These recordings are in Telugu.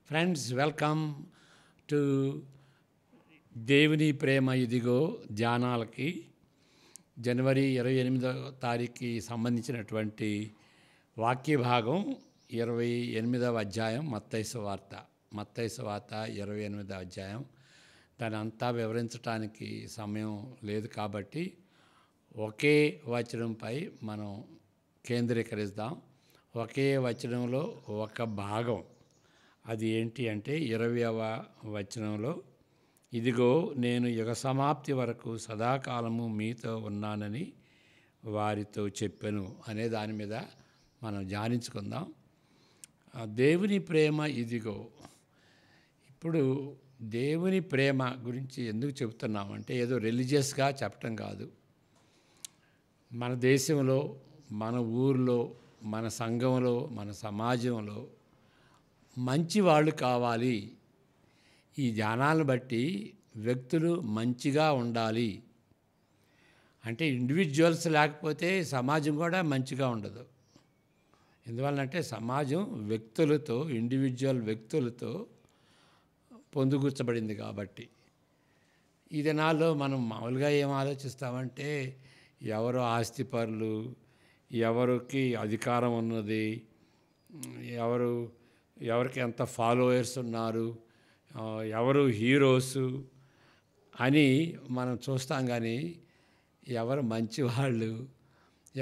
ఫ్రెండ్స్, వెల్కమ్ టు దేవుని ప్రేమ ఇదిగో ధ్యానాలకి. జనవరి 28వ తారీఖుకి సంబంధించినటువంటి వాక్య భాగం 28వ అధ్యాయం మత్తయి సువార్త. మత్తయి సువార్త 28వ అధ్యాయం. దాని అంతా వివరించడానికి సమయం లేదు కాబట్టి ఒకే వచనంపై మనం కేంద్రీకరిద్దాం. ఒకే వచనంలో ఒక భాగం, అది ఏంటి అంటే 20వ వచనంలో, ఇదిగో నేను యుగ సమాప్తి వరకు సదాకాలము మీతో ఉన్నానని వారితో చెప్పెను అనే దాని మీద మనం ధ్యానించుకుందాం. దేవుని ప్రేమ ఇదిగో. ఇప్పుడు దేవుని ప్రేమ గురించి ఎందుకు చెబుతున్నామంటే ఏదో రిలీజియస్గా చెప్పటం కాదు. మన దేశంలో, మన ఊర్లో, మన సంఘంలో, మన సమాజంలో మంచి వాళ్ళు కావాలి. ఈ ధ్యానాలను బట్టి వ్యక్తులు మంచిగా ఉండాలి అంటే ఇండివిజువల్స్ లేకపోతే సమాజం కూడా మంచిగా ఉండదు. ఎందువల్లంటే సమాజం వ్యక్తులతో, ఇండివిజువల్ వ్యక్తులతో పొందుగుచ్చబడింది కాబట్టి. ఈ దినాల్లో మనం మామూలుగా ఏం ఆలోచిస్తామంటే ఎవరు ఆస్తిపరులు, ఎవరికి అధికారం ఉన్నది, ఎవరికి ఎంత ఫాలోవర్స్ ఉన్నారు, ఎవరు హీరోసు అని మనం చూస్తాం. కానీ ఎవరు మంచివాళ్ళు,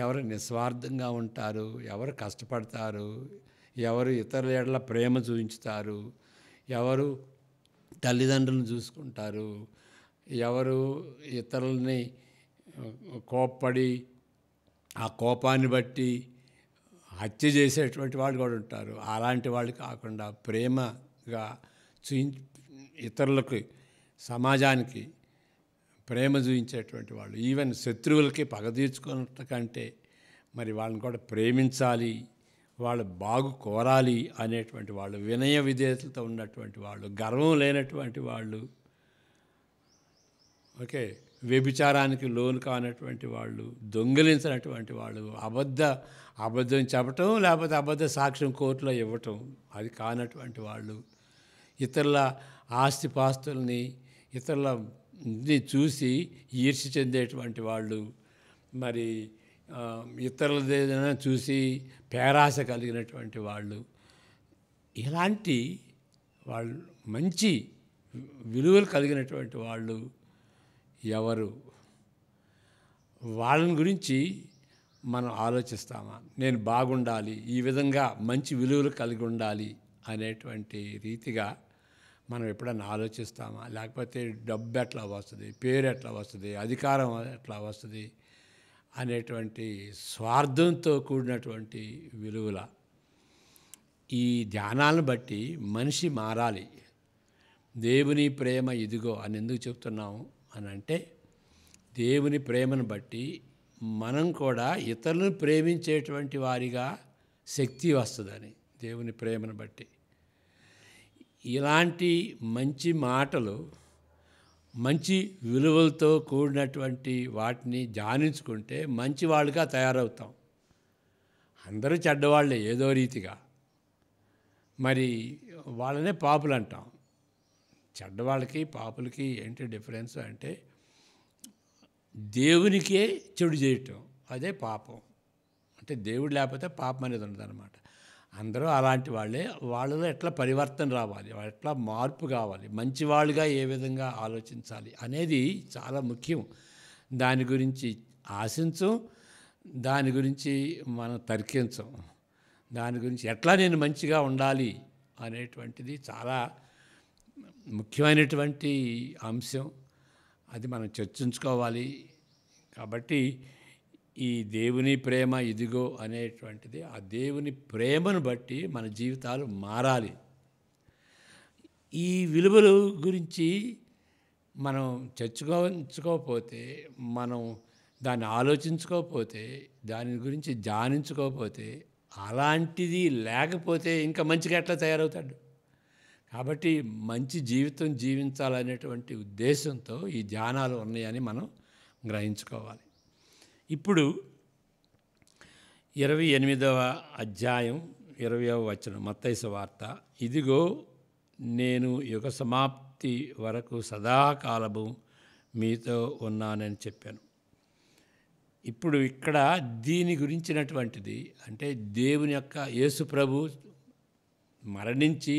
ఎవరు నిస్వార్థంగా ఉంటారు, ఎవరు కష్టపడతారు, ఎవరు ఇతరుల ఎడల ప్రేమ చూపించుతారు, ఎవరు తల్లిదండ్రులను చూసుకుంటారు, ఎవరు ఇతరులని కోప్పడి ఆ కోపాన్ని బట్టి హత్య చేసేటువంటి వాళ్ళు కూడా ఉంటారు. అలాంటి వాళ్ళు కాకుండా ప్రేమగా ఇతరులకి, సమాజానికి ప్రేమ చూపించేటువంటి వాళ్ళు, ఈవెన్ శత్రువులకి పగ తీర్చుకున్నట్టు కంటే మరి వాళ్ళని కూడా ప్రేమించాలి, వాళ్ళు బాగు కోరాలి అనేటువంటి వాళ్ళు, వినయ విధేయతలతో ఉన్నటువంటి వాళ్ళు, గర్వం లేనటువంటి వాళ్ళు, ఓకే, వ్యభిచారానికి లోను కానటువంటి వాళ్ళు, దొంగిలించినటువంటి వాళ్ళు, అబద్ధం చెప్పటం లేకపోతే అబద్ధ సాక్ష్యం కోర్టులో ఇవ్వటం అది కానటువంటి వాళ్ళు, ఇతరుల ఆస్తిపాస్తుల్ని, ఇతరులని చూసి ఈర్ష్య చెందేటువంటి వాళ్ళు, మరి ఇతరులదేదైనా చూసి పేరాశ కలిగినటువంటి వాళ్ళు, ఇలాంటి వాళ్ళు మంచి విలువలు కలిగినటువంటి వాళ్ళు ఎవరు? వాళ్ళని గురించి మనం ఆలోచిస్తామా? నేను బాగుండాలి, ఈ విధంగా మంచి విలువలు కలిగి ఉండాలి అనేటువంటి రీతిగా మనం ఎప్పుడన్నా ఆలోచిస్తామా? లేకపోతే డబ్బు ఎట్లా వస్తుంది, పేరు ఎట్లా వస్తుంది, అధికారం ఎట్లా వస్తుంది అనేటువంటి స్వార్థంతో కూడినటువంటి విలువల. ఈ ధ్యానాలను బట్టి మనిషి మారాలి. దేవుని ప్రేమ ఇదిగో అని ఎందుకు చెప్తున్నాము అని అంటే, దేవుని ప్రేమను బట్టి మనం కూడా ఇతరులను ప్రేమించేటువంటి వారిగా శక్తి వస్తుందని. దేవుని ప్రేమను బట్టి ఇలాంటి మంచి మాటలు, మంచి విలువలతో కూడినటువంటి వాటిని ధ్యానించుకుంటే మంచి వాళ్ళుగా తయారవుతాం. అందరూ చెడ్డవాళ్ళే ఏదో రీతిగా. మరి వాళ్ళనే పాపులు అంటాం. చెడ్డవాళ్ళకి పాపులకి ఏంటి డిఫరెన్స్ అంటే, దేవునికే చెడు చేయటం అదే పాపం. అంటే దేవుడు లేకపోతే పాపం అనేది ఉండదన్నమాట. అందరూ అలాంటి వాళ్ళే. వాళ్ళలో ఎట్లా పరివర్తన రావాలి, ఎట్లా మార్పు కావాలి, మంచివాళ్ళుగా ఏ విధంగా ఆలోచించాలి అనేది చాలా ముఖ్యం. దాని గురించి ఆశించం, దాని గురించి మనం తర్కించం. దాని గురించి ఎట్లా నేను మంచిగా ఉండాలి అనేటువంటిది చాలా ముఖ్యమైనటువంటి అంశం. అది మనం చర్చించుకోవాలి. కాబట్టి ఈ దేవుని ప్రేమ ఇదిగో అనేటువంటిది, ఆ దేవుని ప్రేమను బట్టి మన జీవితాలు మారాలి. ఈ విలువల గురించి మనం చర్చించుకోకపోతే, మనం దాన్ని ఆలోచించుకోకపోతే, దాని గురించి ధ్యానించుకోకపోతే, అలాంటిది లేకపోతే ఇంకా మంచిగా ఎట్లా తయారవుతాడు? కాబట్టి మంచి జీవితం జీవించాలనేటువంటి ఉద్దేశంతో ఈ ధ్యానాలు ఉన్నాయని మనం గ్రహించుకోవాలి. ఇప్పుడు 28వ అధ్యాయం 20వ వచనం మత్తయి సువార్త. ఇదిగో నేను యుగ సమాప్తి వరకు సదాకాలము మీతో ఉన్నానని చెప్పాను. ఇప్పుడు ఇక్కడ దీని గురించినటువంటిది అంటే దేవుని యొక్క యేసు ప్రభు మరణించి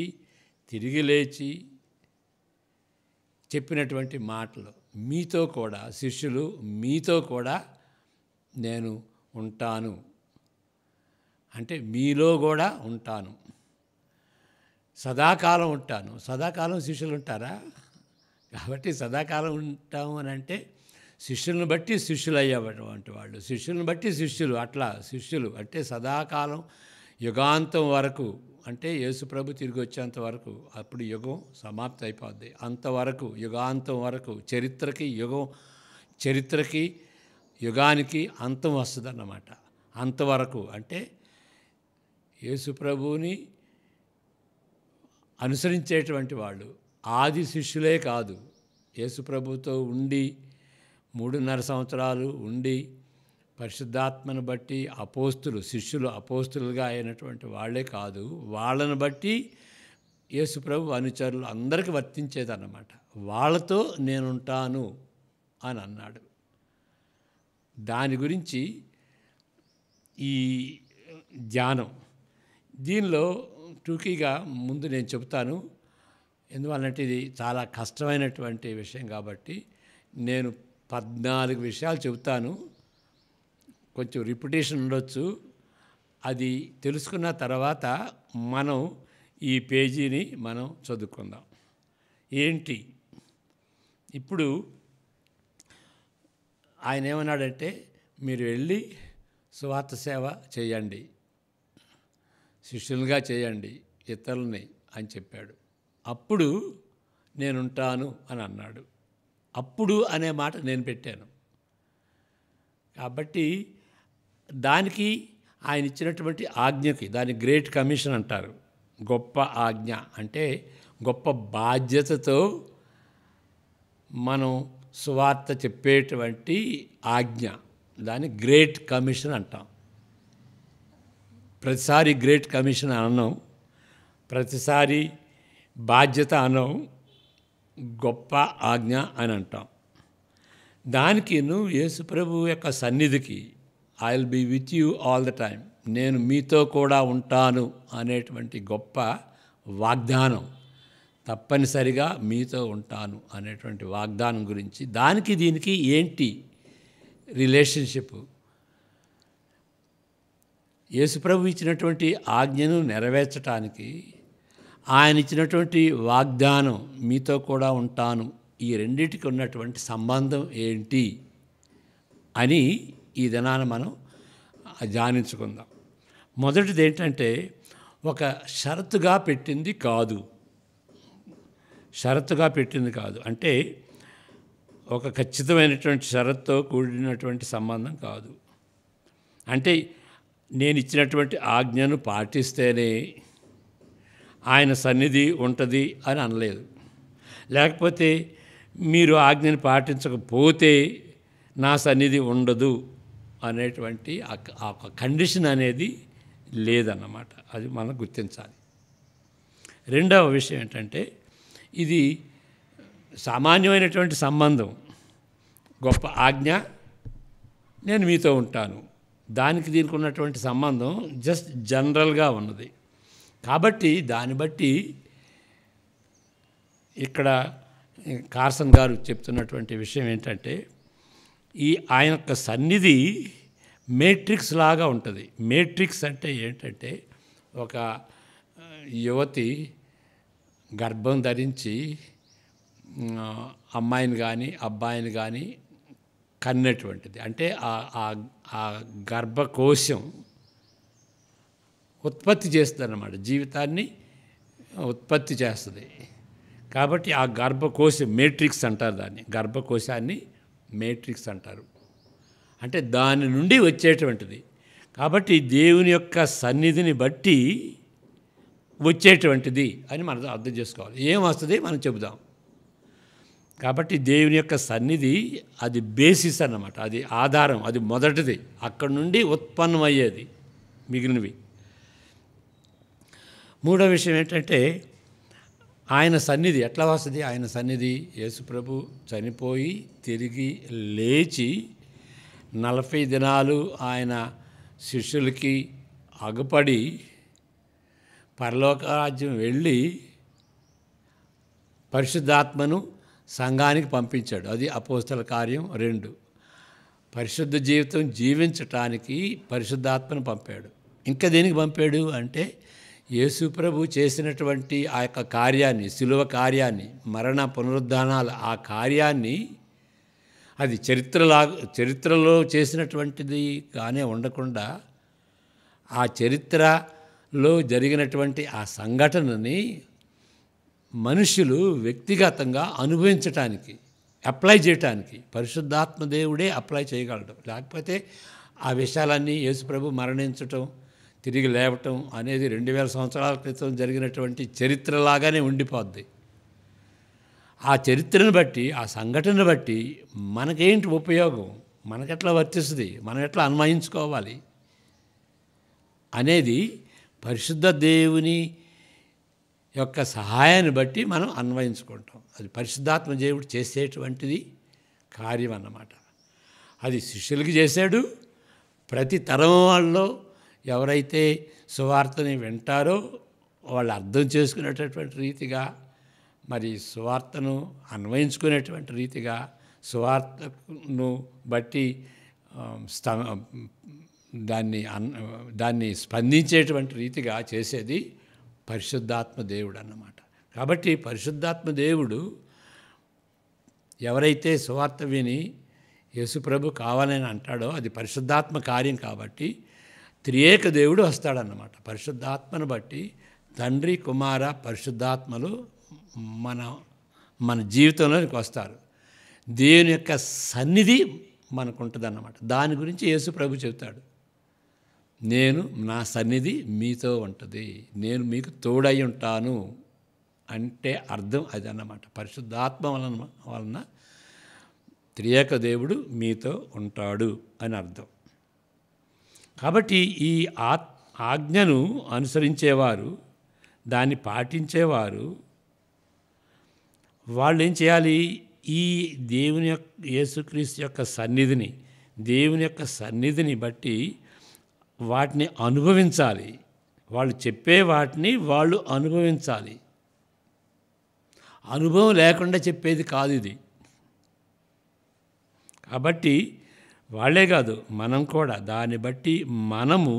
తిరిగి లేచి చెప్పినటువంటి మాటలు, మీతో కూడా శిష్యులు, మీతో కూడా నేను ఉంటాను అంటే మీలో కూడా ఉంటాను, సదాకాలం ఉంటాను. సదాకాలం శిష్యులు ఉంటారా? కాబట్టి సదాకాలం ఉంటాము అని అంటే శిష్యులను బట్టి శిష్యులు అయ్యేటువంటి వాళ్ళు, శిష్యులను బట్టి శిష్యులు, అట్లా శిష్యులు అంటే సదాకాలం యుగాంతం వరకు అంటే యేసుప్రభు తిరిగి వచ్చేంత వరకు, అప్పుడు యుగం సమాప్తి అయిపోద్ది. అంతవరకు యుగాంతం వరకు చరిత్రకి యుగానికి అంతం వస్తుందన్నమాట. అంతవరకు అంటే యేసుప్రభుని అనుసరించేటువంటి వాళ్ళు ఆది శిష్యులే కాదు, యేసుప్రభుతో ఉండి 3.5 సంవత్సరాలు ఉండి పరిశుద్ధాత్మను బట్టి శిష్యులు అపోస్తులుగా అయినటువంటి వాళ్ళే కాదు, వాళ్ళను బట్టి యేసుప్రభు అనుచరులు అందరికీ వర్తించేదన్నమాట. వాళ్ళతో నేనుంటాను అని అన్నాడు. దాని గురించి ఈ ధ్యానం, దీనిలో టూకీగా ముందు నేను చెబుతాను. ఎందువల్లంటే ఇది చాలా కష్టమైనటువంటి విషయం కాబట్టి నేను 14 విషయాలు చెబుతాను. కొంచెం రిపిటేషన్ ఉండొచ్చు. అది తెలుసుకున్న తర్వాత మనం ఈ పేజీని మనం చదువుకుందాం. ఏంటి ఇప్పుడు ఆయన ఏమన్నాడంటే, మీరు వెళ్ళి సువార్త సేవ చేయండి, శిష్యులుగా చేయండి ఇతరులని అని చెప్పాడు. అప్పుడు నేనుంటాను అని అన్నాడు. అప్పుడు అనే మాట నేను పెట్టాను. కాబట్టి దానికి ఆయన ఇచ్చినటువంటి ఆజ్ఞకి, దాని గ్రేట్ కమిషన్ అంటారు. గొప్ప ఆజ్ఞ అంటే గొప్ప బాధ్యతతో మనం సువార్త చెప్పేటువంటి ఆజ్ఞ, దాన్ని గ్రేట్ కమిషన్ అంటాం. ప్రతిసారి గ్రేట్ కమిషన్ అనం, ప్రతిసారి బాధ్యత అనం, గొప్ప ఆజ్ఞ అని అంటాం. దానికి నువ్వు యేసుప్రభు యొక్క సన్నిధికి I will be with you all the time, నేను మీతో కూడా ఉంటాను అనేటువంటి గొప్ప వాగ్దానం, తప్పనిసరిగా మీతో ఉంటాను అనేటువంటి వాగ్దానం గురించి, దానికి దీనికి ఏంటి రిలేషన్షిప్? యేసుప్రభు ఇచ్చినటువంటి ఆజ్ఞను నెరవేర్చడానికి ఆయన ఇచ్చినటువంటి వాగ్దానం, మీతో కూడా ఉంటాను, ఈ రెండింటికి ఉన్నటువంటి సంబంధం ఏంటి అని ఈ దినాన మనం ధ్యానించుకుందాం. మొదటిది ఏంటంటే, ఒక షరతుగా పెట్టింది కాదు. షరతుగా పెట్టింది కాదు అంటే ఒక ఖచ్చితమైనటువంటి షరతుతో కూడినటువంటి సంబంధం కాదు. అంటే నేను ఇచ్చినటువంటి ఆజ్ఞను పాటిస్తేనే ఆయన సన్నిధి ఉంటుంది అని అనలేదు. లేకపోతే మీరు ఆజ్ఞను పాటించకపోతే నా సన్నిధి ఉండదు అనేటువంటి ఆ కండిషన్ అనేది లేదన్నమాట. అది మనం గుర్తించాలి. రెండవ విషయం ఏంటంటే, ఇది సామాన్యమైనటువంటి సంబంధం. గొప్ప ఆజ్ఞ, నేను మీతో ఉంటాను, దానికి దీనికి ఉన్నటువంటి సంబంధం జస్ట్ జనరల్గా ఉన్నది. కాబట్టి దాన్ని బట్టి ఇక్కడ కార్సన్ గారు చెప్తున్నటువంటి విషయం ఏంటంటే, ఆయన యొక్క సన్నిధి మేట్రిక్స్ లాగా ఉంటుంది. మేట్రిక్స్ అంటే ఏంటంటే, ఒక యువతి గర్భం ధరించి అమ్మాయిని కానీ అబ్బాయిని కానీ కన్నటువంటిది. అంటే ఆ గర్భకోశం ఉత్పత్తి చేస్తుంది అన్నమాట, జీవితాన్ని ఉత్పత్తి చేస్తుంది. కాబట్టి ఆ గర్భకోశం మేట్రిక్స్ అంటారు, దాన్ని గర్భకోశాన్ని మేట్రిక్స్ అంటారు. అంటే దాని నుండి వచ్చేటువంటిది. కాబట్టి దేవుని యొక్క సన్నిధిని బట్టి వచ్చేటువంటిది అని మనం అర్థం చేసుకోవాలి. ఏం వస్తుంది మనం చెబుదాం. కాబట్టి దేవుని యొక్క సన్నిధి అది బేసిస్ అన్నమాట, అది ఆధారం, అది మొదటిది. అక్కడి నుండి ఉత్పన్నమయ్యేది మిగిలినవి. మూడో విషయం ఏంటంటే, ఆయన సన్నిధి ఎట్లా వస్తుంది? ఆయన సన్నిధి యేసుప్రభు చనిపోయి తిరిగి లేచి 40 దినాలు ఆయన శిష్యులకి అగపడి పరలోక రాజ్యం వెళ్ళి పరిశుద్ధాత్మను సంఘానికి పంపించాడు. అది అపోస్తల కార్యం 2. పరిశుద్ధ జీవితం జీవించటానికి పరిశుద్ధాత్మను పంపాడు. ఇంకా దేనికి పంపాడు అంటే యేసు ప్రభు చేసినటువంటి ఆ యొక్క కార్యాన్ని, శిలువ కార్యాన్ని, మరణ పునరుద్ధానాల ఆ కార్యాన్ని అది చరిత్రలో చేసినటువంటిది గానే ఉండకుండా ఆ చరిత్రలో జరిగినటువంటి ఆ సంఘటనని మనుషులు వ్యక్తిగతంగా అనుభవించటానికి, అప్లై చేయటానికి పరిశుద్ధాత్మ దేవుడే అప్లై చేయగలడు. లేకపోతే ఆ విషయాలన్నీ యేసుప్రభు మరణించటం, తిరిగి లేవటం అనేది 2000 సంవత్సరాల క్రితం జరిగినటువంటి చరిత్రలాగానే ఉండిపోద్ది. ఆ చరిత్రను బట్టి, ఆ సంఘటనను బట్టి మనకేంటి ఉపయోగం, మనకెట్లా వర్తిస్తుంది, మనం ఎట్లా అన్వయించుకోవాలి అనేది పరిశుద్ధ దేవుని యొక్క సహాయాన్ని బట్టి మనం అన్వయించుకుంటాం. అది పరిశుద్ధాత్మ దేవుడు చేసేటువంటిది కార్యం అన్నమాట. అది శిష్యులకి చేశాడు. ప్రతి తరం వాళ్ళలో ఎవరైతే సువార్తని వింటారో వాళ్ళు అర్థం చేసుకునేటటువంటి రీతిగా, మరి సువార్తను అన్వయించుకునేటువంటి రీతిగా, సువార్తను బట్టి దాన్ని స్పందించేటువంటి రీతిగా చేసేది పరిశుద్ధాత్మ దేవుడు అన్నమాట. కాబట్టి పరిశుద్ధాత్మ దేవుడు ఎవరైతే సువార్త విని యేసుప్రభు కావాలని అంటాడో అది పరిశుద్ధాత్మ కార్యం. కాబట్టి త్రియేక దేవుడు వస్తాడన్నమాట. పరిశుద్ధాత్మను బట్టి తండ్రి, కుమార, పరిశుద్ధాత్మలు మన జీవితంలోకి వస్తారు. దేవుని యొక్క సన్నిధి మనకు ఉంటుందన్నమాట. దాని గురించి యేసుప్రభు చెబుతాడు, నేను నా సన్నిధి మీతో ఉంటుంది, నేను మీకు తోడై ఉంటాను అంటే అర్థం అది అన్నమాట. పరిశుద్ధాత్మ వలన త్రియేక దేవుడు మీతో ఉంటాడు అని అర్థం. కాబట్టి ఈ ఆజ్ఞను అనుసరించేవారు, దాన్ని పాటించేవారు, వాళ్ళు ఏం చేయాలి? ఈ దేవుని యొక్క, యేసుక్రీస్తు యొక్క సన్నిధిని, దేవుని యొక్క సన్నిధిని బట్టి వాటిని అనుభవించాలి. వాళ్ళు చెప్పే వాటిని వాళ్ళు అనుభవించాలి. అనుభవం లేకుండా చెప్పేది కాదు ఇది. కాబట్టి వాళ్ళే కాదు, మనం కూడా దాన్ని బట్టి మనము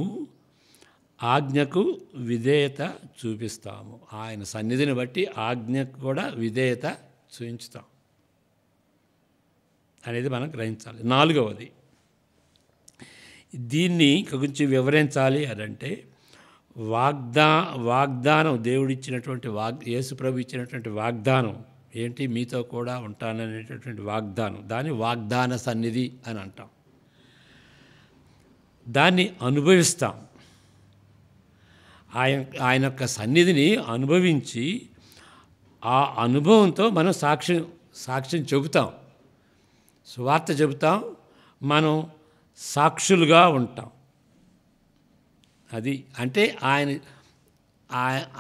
ఆజ్ఞకు విధేయత చూపిస్తాము. ఆయన సన్నిధిని బట్టి ఆజ్ఞకు కూడా విధేయత చూపించుతాం అనేది మనం గ్రహించాలి. 4వది, దీన్ని కొంచెం వివరించాలి అదంటే వాగ్దానం, దేవుడిచ్చినటువంటి యేసుప్రభు ఇచ్చినటువంటి వాగ్దానం ఏంటి? మీతో కూడా ఉంటాననేటటువంటి వాగ్దానం. దాన్ని వాగ్దాన సన్నిధి అని అంటాం. దాన్ని అనుభవిస్తాం. ఆయన యొక్క సన్నిధిని అనుభవించి ఆ అనుభవంతో మనం సాక్ష్యం చెబుతాం, సువార్త చెబుతాం, మనం సాక్షులుగా ఉంటాం. అది అంటే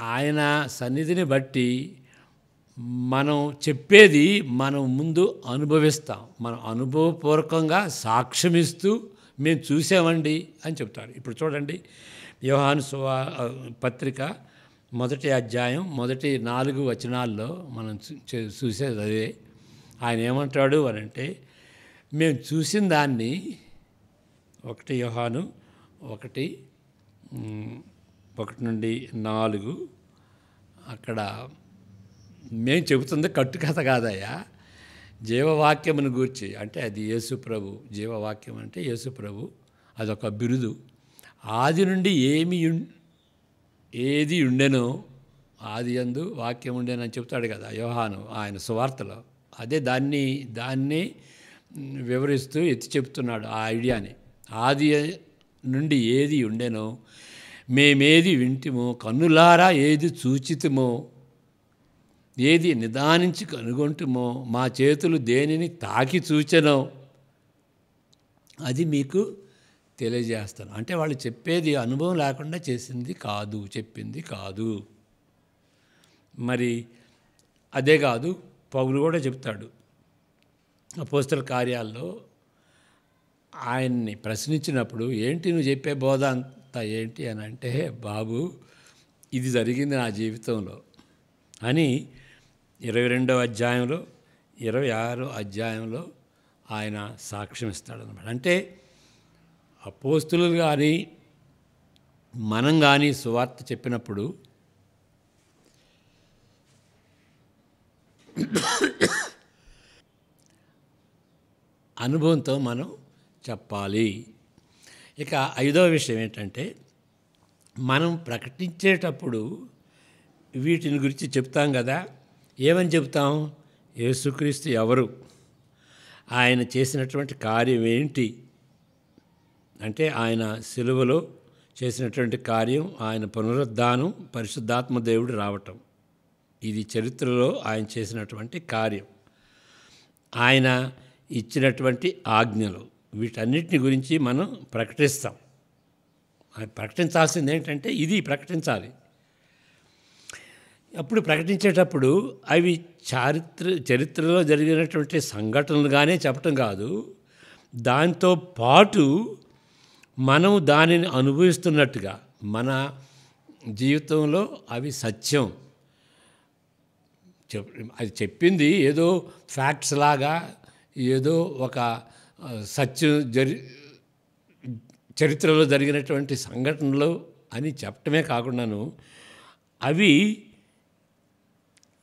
ఆయన సన్నిధిని బట్టి మనం చెప్పేది మనం ముందు అనుభవిస్తాం. మనం అనుభవపూర్వకంగా సాక్ష్యమిస్తూ మేము చూసామండి అని చెప్తారు. ఇప్పుడు చూడండి, యోహాను పత్రిక 1వ అధ్యాయం 4 వచనాల్లో మనం చూసేది అదే. ఆయన ఏమంటాడు అని అంటే, మేము చూసిన దాన్ని 1 యోహాను 1:1-4 అక్కడ మేము చెబుతుంది కట్టుకథ కాదయ్యా, జీవవాక్యమును గూర్చి. అంటే అది యేసుప్రభు. జీవవాక్యం అంటే యేసుప్రభు, అదొక బిరుదు. ఆది నుండి ఏది ఉండెనో ఆది యందు వాక్యం ఉండేనని చెప్తాడు కదా యోహాను ఆయన సువార్తలో. అదే దాన్ని వివరిస్తూ ఎత్తి చెప్తున్నాడు ఆ ఐడియాని. ఆది నుండి ఏది ఉండెనో, మేమేది వింటిమో, కన్నులారా ఏది చూచితిమో, ఏది నిదానించి కనుగొంటుమో, మా చేతులు దేనిని తాకి చూచెనో అది మీకు తెలియజేస్తాను. అంటే వాళ్ళు చెప్పేది అనుభవం లేకుండా చెప్పింది కాదు. మరి అదే కాదు, పౌలు కూడా చెప్తాడు అపోస్తల కార్యాల్లో. ఆయన్ని ప్రశ్నించినప్పుడు, ఏంటి నువ్వు చెప్పే బోధ అంతా ఏంటి అని అంటే, బాబు ఇది జరిగింది నా జీవితంలో అని 22వ అధ్యాయంలో 26వ అధ్యాయంలో ఆయన సాక్ష్యం ఇస్తాడనమాట. అంటే అపోస్తులు కానీ మనం కానీ సువార్త చెప్పినప్పుడు అనుభవంతో మనం చెప్పాలి. ఇక 5వ విషయం ఏంటంటే, మనం ప్రకటించేటప్పుడు వీటిని గురించి చెప్తాం కదా. ఏమని చెప్తాం? యేసుక్రీస్తు ఎవరు, ఆయన చేసినటువంటి కార్యం ఏంటి అంటే, ఆయన సిలువలో చేసినటువంటి కార్యం, ఆయన పునరుద్ధానం, పరిశుద్ధాత్మ దేవుడు రావటం, ఇది చరిత్రలో ఆయన చేసినటువంటి కార్యం, ఆయన ఇచ్చినటువంటి ఆజ్ఞలు, వీటన్నిటిని గురించి మనం ప్రకటిస్తాం. ప్రకటించాల్సింది ఏంటంటే ఇది ప్రకటించాలి. అప్పుడు ప్రకటించేటప్పుడు అవి చరిత్రలో జరిగినటువంటి సంఘటనలుగానే చెప్పటం కాదు, దాంతో పాటు మనం దానిని అనుభవిస్తున్నట్టుగా మన జీవితంలో అవి సత్యం. అది చెప్పింది ఏదో ఫ్యాక్ట్స్ లాగా, ఏదో ఒక సత్యం చరిత్రలో జరిగినటువంటి సంఘటనలు అని చెప్పటమే కాకుండాను, అవి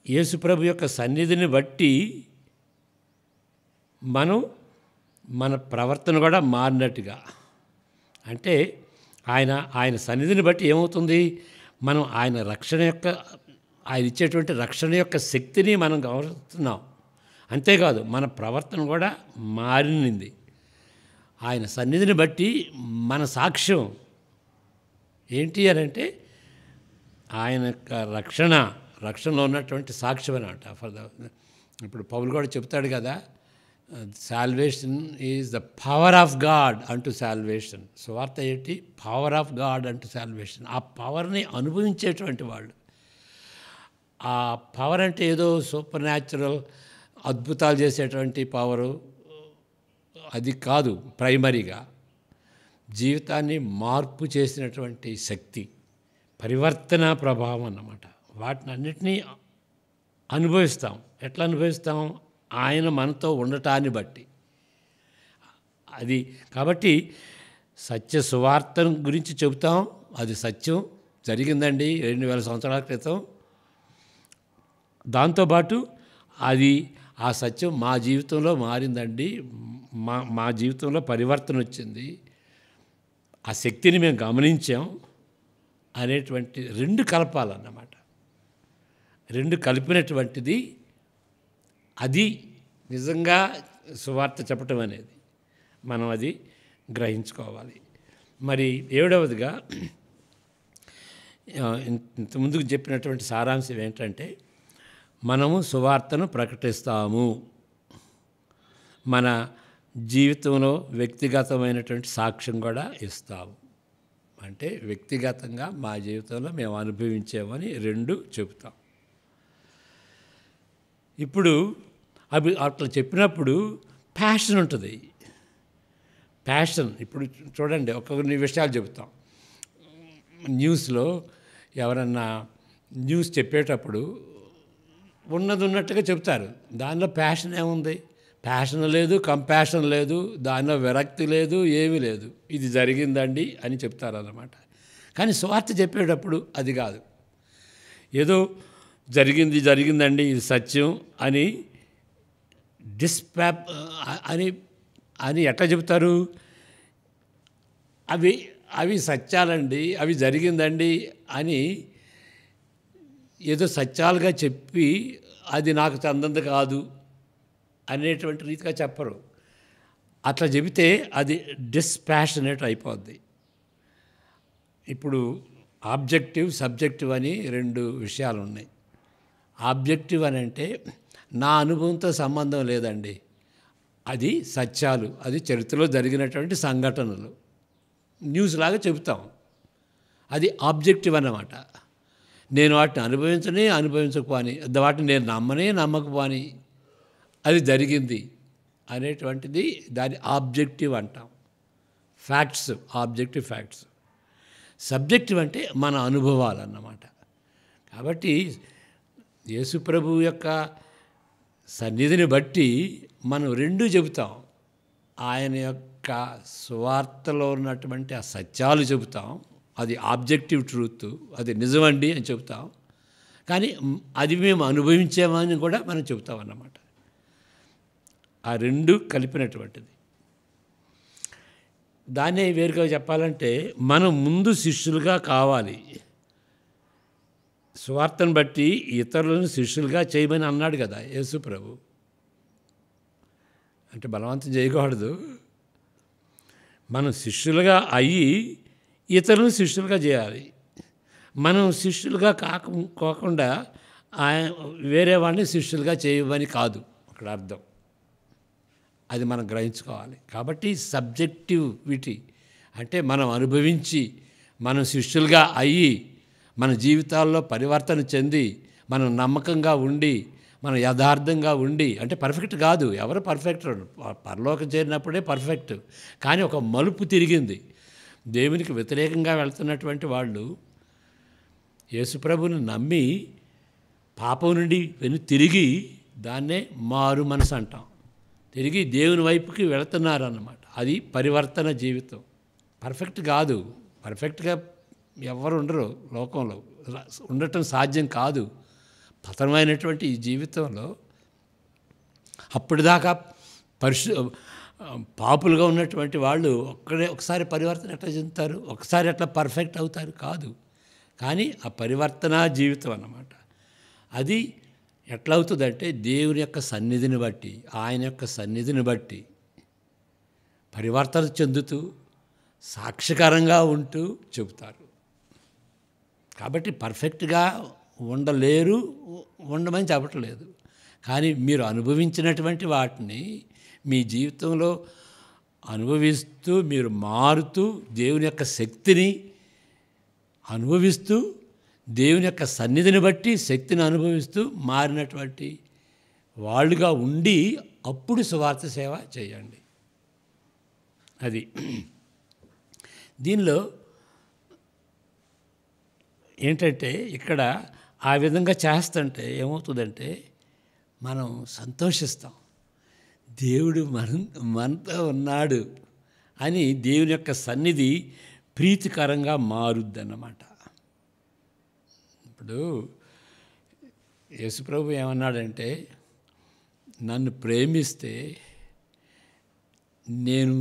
యేసుప్రభు యొక్క సన్నిధిని బట్టి మనం మన ప్రవర్తన కూడా మారినట్టుగా. అంటే ఆయన సన్నిధిని బట్టి ఏమవుతుంది, మనం ఆయన ఇచ్చేటువంటి రక్షణ యొక్క శక్తిని మనం గమనిస్తున్నాం. అంతేకాదు మన ప్రవర్తన కూడా మారినింది. ఆయన సన్నిధిని బట్టి మన సాక్ష్యం ఏంటి అని అంటే, ఆయన యొక్క రక్షణలో ఉన్నటువంటి సాక్ష్యం అనమాట. ఇప్పుడు పౌలు కూడా చెప్తాడు కదా, salvation is the power of God అంటూ సాల్వేషన్. సువార్త ఏంటి? పవర్ ఆఫ్ గాడ్ అంటూ సాల్వేషన్. ఆ పవర్ని అనుభవించేటువంటి వాళ్ళు. ఆ పవర్ అంటే ఏదో సూపర్ న్యాచురల్ అద్భుతాలు చేసేటువంటి పవరు అది కాదు. ప్రైమరీగా జీవితాన్ని మార్పు చేసినటువంటి శక్తి, పరివర్తన ప్రభావం అన్నమాట. వాటిని అన్నిటినీ అనుభవిస్తాం. ఎట్లా అనుభవిస్తాం? ఆయన మనతో ఉండటాన్ని బట్టి. అది కాబట్టి సత్య సువార్త గురించి చెబుతాం, అది సత్యం జరిగిందండి 2000 సంవత్సరాల క్రితం. దాంతోపాటు అది ఆ సత్యం మా జీవితంలో మారిందండి, మా జీవితంలో పరివర్తన వచ్చింది, ఆ శక్తిని మేము గమనించాం అనేటువంటి రెండు కలపాలన్నమాట. రెండు కలిపినటువంటిది అది నిజంగా సువార్త చెప్పటం అనేది మనం అది గ్రహించుకోవాలి. మరి 7వదిగా ఇంత ముందుకు చెప్పినటువంటి సారాంశం ఏంటంటే, మనము సువార్తను ప్రకటిస్తాము, మన జీవితంలో వ్యక్తిగతమైనటువంటి సాక్ష్యం కూడా ఇస్తాము. అంటే వ్యక్తిగతంగా మా జీవితంలో మేము అనుభవించామని రెండు చెబుతాం. ఇప్పుడు అవి అట్లా చెప్పినప్పుడు ప్యాషన్ ఉంటుంది. ప్యాషన్ ఇప్పుడు చూడండి, కొన్ని విషయాలు చెబుతాం. న్యూస్లో ఎవరన్నా న్యూస్ చెప్పేటప్పుడు ఉన్నది ఉన్నట్టుగా చెప్తారు. దానిలో ప్యాషన్ ఏముంది? ప్యాషన్ లేదు, కంపాషన్ లేదు, దానిలో విరక్తి లేదు, ఏమీ లేదు. ఇది జరిగిందండి అని చెప్తారన్నమాట. కానీ సువార్త చెప్పేటప్పుడు అది కాదు. ఏదో జరిగిందండి, ఇది సత్యం అని అని ఎట్లా చెప్తారు? అవి సత్యాలండి, అవి జరిగిందండి అని ఏదో సత్యాలుగా చెప్పి అది నాకు చెందంది కాదు అనేటువంటి రీతిగా చెప్పరు. అట్లా చెబితే అది డిస్పాషనేట్ అయిపోద్ది. ఇప్పుడు ఆబ్జెక్టివ్, సబ్జెక్టివ్ అని రెండు విషయాలు ఉన్నాయి. ఆబ్జెక్టివ్ అని అంటే నా అనుభవంతో సంబంధం లేదండి, అది సత్యాలు, అది చరిత్రలో జరిగినటువంటి సంఘటనలు, న్యూస్ లాగా చెబుతాం, అది ఆబ్జెక్టివ్ అన్నమాట. నేను వాటిని అనుభవించకపోని, వాటిని నేను నమ్మకపోని అది జరిగింది అనేటువంటిది దాని ఆబ్జెక్టివ్ అంటాం. Facts, objective facts. సబ్జెక్టివ్ అంటే మన అనుభవాలు అన్నమాట. కాబట్టి యేసుప్రభు యొక్క సన్నిధిని బట్టి మనం రెండూ చెబుతాం. ఆయన యొక్క సువార్తలో ఉన్నటువంటి ఆ సత్యాలు చెబుతాం, అది ఆబ్జెక్టివ్ ట్రూత్, అది నిజమండి అని చెబుతాం. కానీ అది మేము అనుభవించామని కూడా మనం చెబుతాం అన్నమాట. ఆ రెండు కలిపినటువంటిది. దాన్నే వేరుగా చెప్పాలంటే మనం ముందు శిష్యులుగా కావాలి. సువార్తను బట్టి ఇతరులను శిష్యులుగా చేయమని అన్నాడు కదా యేసు ప్రభు. అంటే బలవంతం చేయకూడదు. మనం శిష్యులుగా అయ్యి ఇతరులను శిష్యులుగా చేయాలి. మనం శిష్యులుగా కాకుండా వేరే వాడిని శిష్యులుగా చేయమని కాదు అక్కడ అర్థం. అది మనం గ్రహించుకోవాలి. కాబట్టి సబ్జెక్టివిటీ అంటే మనం అనుభవించి మనం శిష్యులుగా అయ్యి మన జీవితాల్లో పరివర్తన చెంది మనం నమ్మకంగా ఉండి మనం యథార్థంగా ఉండి, అంటే పర్ఫెక్ట్ కాదు, ఎవరు పర్ఫెక్ట్, పరలోకం చేరినప్పుడే పర్ఫెక్ట్. కానీ ఒక మలుపు తిరిగింది. దేవునికి వ్యతిరేకంగా వెళ్తున్నటువంటి వాళ్ళు యేసుప్రభుని నమ్మి పాపం నుండి తిరిగి దాన్నే మారు మనసు అంటాం. తిరిగి దేవుని వైపుకి వెళుతున్నారన్నమాట. అది పరివర్తన జీవితం. పర్ఫెక్ట్ కాదు, పర్ఫెక్ట్గా ఎవరు ఉండరు లోకంలో, ఉండటం సాధ్యం కాదు. పతనమైనటువంటి ఈ జీవితంలో అప్పటిదాకా పాపులుగా ఉన్నటువంటి వాళ్ళు ఒకసారి పరివర్తన ఎట్లా చెందుతారు, ఒకసారి ఎట్లా పర్ఫెక్ట్ అవుతారు? కాదు. కానీ ఆ పరివర్తన జీవితం అన్నమాట. అది ఎట్లా అవుతుందంటే దేవుని యొక్క సన్నిధిని బట్టి, ఆయన యొక్క సన్నిధిని బట్టి పరివర్తన చెందుతూ సాక్షికరంగా ఉంటూ చెబుతారు. కాబట్టి పర్ఫెక్ట్గా ఉండలేరు, ఉండమని చెప్పట్లేదు. కానీ మీరు అనుభవించినటువంటి వాటిని మీ జీవితంలో అనుభవిస్తూ మీరు మారుతూ దేవుని యొక్క శక్తిని అనుభవిస్తూ దేవుని యొక్క సన్నిధిని బట్టి శక్తిని అనుభవిస్తూ మారినటువంటి వాళ్ళుగా ఉండి అప్పుడు సువార్త సేవ చేయండి. అది దీనిలో ఏంటంటే ఇక్కడ ఆ విధంగా చేస్తుంటే ఏమవుతుందంటే మనం సంతోషిస్తాం. దేవుడు మనతో ఉన్నాడు అని దేవుని యొక్క సన్నిధి ప్రీతికరంగా మారుద్దన్నమాట. ఇప్పుడు యేసుప్రభు ఏమన్నాడంటే, నన్ను ప్రేమిస్తే నేను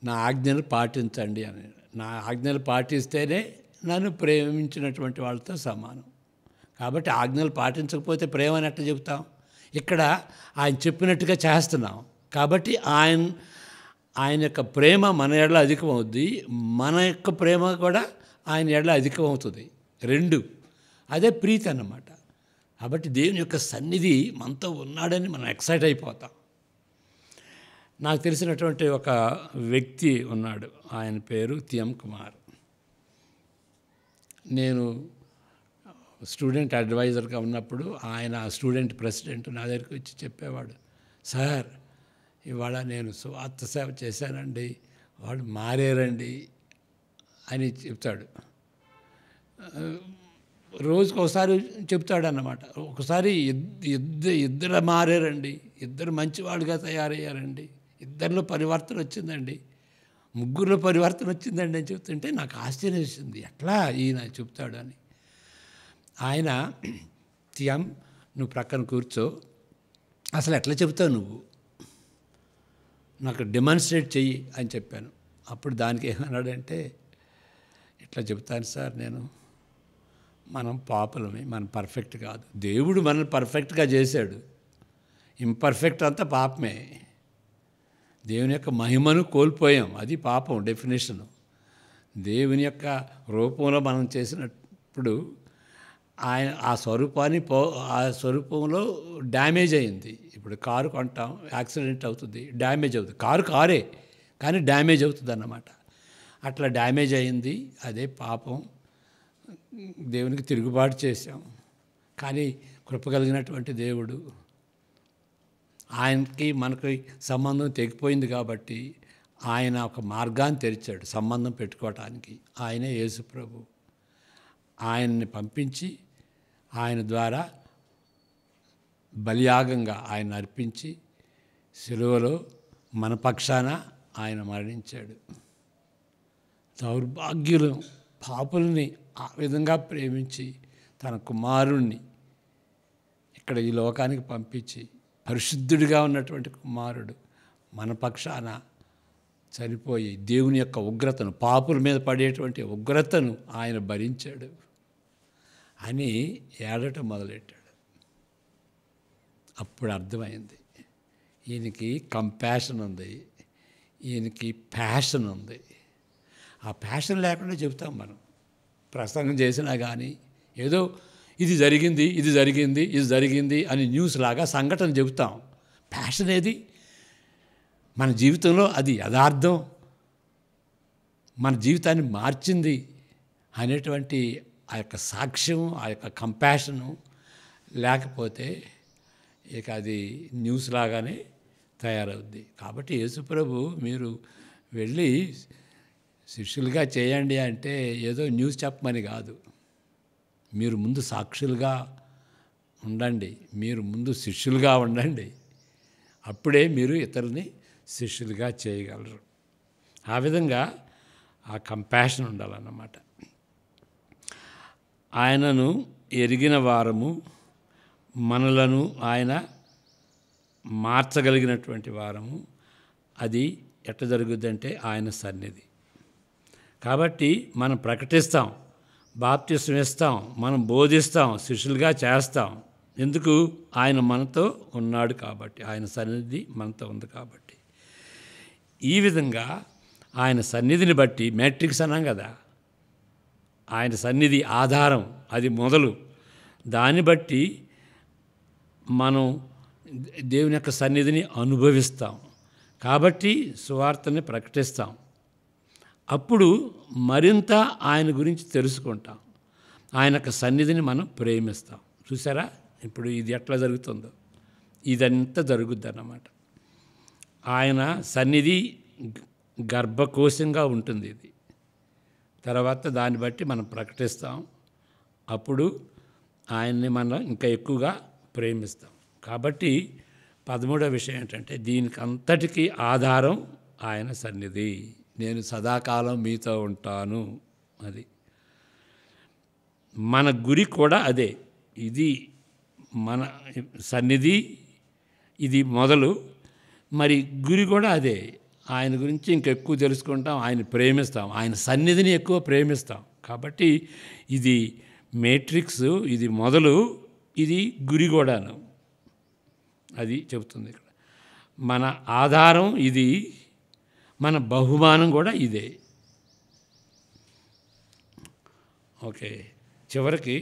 నా ఆజ్ఞలు పాటించండి అని. నా ఆజ్ఞలు పాటిస్తేనే నన్ను ప్రేమించినటువంటి వాళ్ళతో సమానం. కాబట్టి ఆజ్ఞలు పాటించకపోతే ప్రేమ అని ఎట్లా చెబుతాం? ఇక్కడ ఆయన చెప్పినట్టుగా చేస్తున్నాం కాబట్టి ఆయన యొక్క ప్రేమ మన ఎడల అధికమవుద్ది, మన యొక్క ప్రేమ కూడా ఆయన ఎడల అధికమవుతుంది. రెండు అదే ప్రీతి అన్నమాట. కాబట్టి దేవుని యొక్క సన్నిధి మనతో ఉన్నాడని మనం ఎక్సైట్ అయిపోతాం. నాకు తెలిసినటువంటి ఒక వ్యక్తి ఉన్నాడు, ఆయన పేరు టిఎం కుమార్. నేను స్టూడెంట్ అడ్వైజర్గా ఉన్నప్పుడు ఆయన స్టూడెంట్ ప్రెసిడెంట్ నా దగ్గరికి వచ్చి చెప్పేవాడు, సార్ ఇవాళ నేను సువార్త సేవ చేశానండి, వాళ్ళు మారారండి అని చెప్తాడు. రోజుకు ఒకసారి చెప్తాడన్నమాట. ఒకసారి ఇద్దరు మారారండి, ఇద్దరు మంచివాళ్ళుగా తయారయ్యారండి, ఇద్దరిలో పరివర్తన వచ్చిందండి, ముగ్గురులో పరివర్తన వచ్చిందండి అని చెప్తుంటే నాకు ఆశ్చర్యం వేసింది, ఎట్లా ఈయన చెప్తాడు అని. ఆయన టిఎం నువ్వు ప్రక్కన కూర్చో, అసలు ఎట్లా చెప్తావు నువ్వు, నాకు డెమాన్స్ట్రేట్ చెయ్యి అని చెప్పాను. అప్పుడు దానికి ఏమన్నాడంటే, ఇట్లా చెప్తాను సార్, మనం పాపులమే, మనం పర్ఫెక్ట్ కాదు, దేవుడు మనల్ని పర్ఫెక్ట్గా చేశాడు, ఇంపర్ఫెక్ట్ అంతా పాపమే, దేవుని యొక్క మహిమను కోల్పోయాం, అది పాపం డెఫినేషను. దేవుని యొక్క రూపంలో మనం చేసినప్పుడు ఆయన ఆ స్వరూపంలో డ్యామేజ్ అయింది. ఇప్పుడు కారు కొంటాం, యాక్సిడెంట్ అవుతుంది, డ్యామేజ్ అవుతుంది, కారే కానీ డ్యామేజ్ అవుతుంది అన్నమాట. అట్లా డ్యామేజ్ అయింది, అదే పాపం. దేవునికి తిరుగుబాటు చేశాం. కానీ కృప కలిగినటువంటి దేవుడు, ఆయనకి మనకి సంబంధం తెగిపోయింది కాబట్టి ఆయన ఒక మార్గాన్ని తెరిచాడు సంబంధం పెట్టుకోవటానికి. ఆయనే యేసు ప్రభు. ఆయన్ని పంపించి ఆయన ద్వారా బలియాగంగా ఆయన అర్పించి సిలువలో మన పక్షాన ఆయన మరణించాడు. దౌర్భాగ్యులు పాపుల్ని ఆ విధంగా ప్రేమించి తన కుమారుణ్ణి ఇక్కడ ఈ లోకానికి పంపించి, పరిశుద్ధుడిగా ఉన్నటువంటి కుమారుడు మన పక్షాన చనిపోయి దేవుని యొక్క ఉగ్రతను, పాపుల మీద పడేటువంటి ఉగ్రతను ఆయన భరించాడు అని ఏడటం మొదలెట్టాడు. అప్పుడు అర్థమైంది, ఈయనకి కంపాషన్ ఉంది, ఈయనకి ప్యాషన్ ఉంది. ఆ ప్యాషన్ లేకుండా చెబుతాం మనం. ప్రసంగం చేసినా కానీ ఏదో ఇది జరిగింది, ఇది జరిగింది, ఇది జరిగింది అని న్యూస్ లాగా సంఘటన చెబుతాం. ప్యాషన్ ఏది? మన జీవితంలో అది యథార్థం, మన జీవితాన్ని మార్చింది అనేటువంటి ఆ యొక్క సాక్ష్యం, ఆ యొక్క కంపాషను లేకపోతే ఇక అది న్యూస్ లాగానే తయారవుద్ది. కాబట్టి యేసుప్రభు మీరు వెళ్ళి శిష్యులుగా చేయండి అంటే ఏదో న్యూస్ చెప్పమని కాదు. మీరు ముందు సాక్షులుగా ఉండండి, మీరు ముందు శిష్యులుగా ఉండండి. అప్పుడే మీరు ఇతరుల్ని శిష్యులుగా చేయగలరు. ఆ విధంగా ఆ కంపాషన్ ఉండాలన్నమాట. ఆయనను ఎరిగిన వారము, మనలను ఆయన మార్చగలిగినటువంటి వారము. అది ఎట్లా జరుగుద్దంటే ఆయన సన్నిధి. కాబట్టి మనం ప్రకటిస్తాం, బాప్తిసం ఇస్తాం, మనం బోధిస్తాం, శిష్యులుగా చేస్తాం. ఎందుకు? ఆయన మనతో ఉన్నాడు కాబట్టి, ఆయన సన్నిధి మనతో ఉంది కాబట్టి. ఈ విధంగా ఆయన సన్నిధిని బట్టి, మ్యాట్రిక్స్ అన్నాం కదా, ఆయన సన్నిధి ఆధారం, అది మొదలు. దాన్ని బట్టి మనం దేవుని యొక్క సన్నిధిని అనుభవిస్తాం. కాబట్టి సువార్తని ప్రకటిస్తాం. అప్పుడు మరింత ఆయన గురించి తెలుసుకుంటాం. ఆయన యొక్క సన్నిధిని మనం ప్రేమిస్తాం. చూసారా ఇప్పుడు ఇది ఎట్లా జరుగుతుందో? ఇదంతా జరుగుద్ది అన్నమాట. ఆయన సన్నిధి గర్భకోశంగా ఉంటుంది ఇది. తర్వాత దాన్ని బట్టి మనం ప్రకటిస్తాం. అప్పుడు ఆయన్ని మనం ఇంకా ఎక్కువగా ప్రేమిస్తాం. కాబట్టి 13వ విషయం ఏంటంటే, దీనికి అంతటికీ ఆధారం ఆయన సన్నిధి. నేను సదాకాలం మీతో ఉంటాను. అది మన గురి కూడా అదే. ఇది మన సన్నిధి, ఇది మొదలు. మరి గురి కూడా అదే. ఆయన గురించి ఇంకెక్కువ తెలుసుకుంటాం, ఆయన ప్రేమిస్తాం, ఆయన సన్నిధిని ఎక్కువ ప్రేమిస్తాం. కాబట్టి ఇది మేట్రిక్స్, ఇది మొదలు, ఇది గురి కూడాను. అది చెబుతుంది ఇక్కడ. మన ఆధారం ఇది, మన బహుమానం కూడా ఇదే. ఓకే, చివరికి